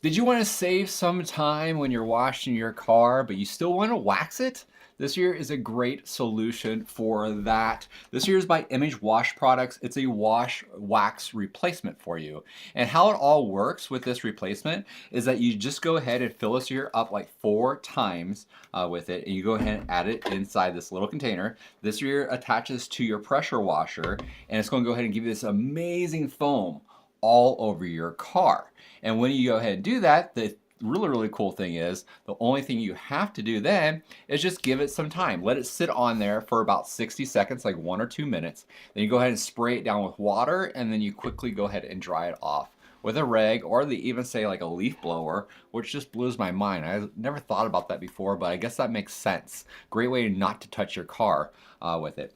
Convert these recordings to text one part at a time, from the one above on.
Did you want to save some time when you're washing your car, but you still want to wax it? This here is a great solution for that. This here is by Image Wash Products. It's a wash wax replacement for you. And how it all works with this replacement is that you just go ahead and fill this here up like 4 times with it, and you go ahead and add it inside this little container. This here attaches to your pressure washer, and it's going to go ahead and give you this amazing foam all over your car. And when you go ahead and do that, the really cool thing is the only thing you have to do then is just give it some time. Let it sit on there for about 60 seconds, like 1 or 2 minutes. Then you go ahead and spray it down with water, and then you quickly go ahead and dry it off with a rag, or they even say like a leaf blower, which just blows my mind. I never thought about that before, but I guess that makes sense. Great way not to touch your car with it.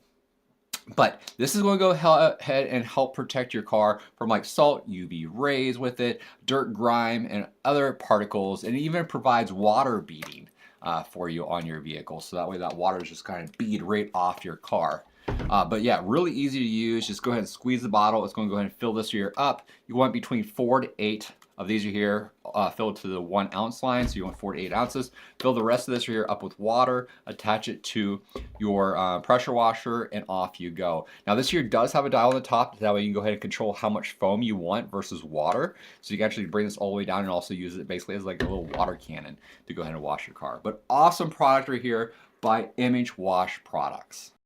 But this is going to go ahead and help protect your car from like salt, UV rays with it, dirt, grime, and other particles, and it even provides water beading for you on your vehicle. So that way that water is just kind of bead right off your car. But yeah, really easy to use. Just go ahead and squeeze the bottle. It's going to go ahead and fill this here up. You want between 4 to 8 of these are here filled to the 1 ounce line, so you want 4 to 8 ounces. Fill the rest of this here up with water, attach it to your pressure washer, and off you go. Now this here does have a dial on the top, that way you can go ahead and control how much foam you want versus water. So you can actually bring this all the way down and also use it basically as like a little water cannon to go ahead and wash your car. But awesome product right here by Image Wash Products.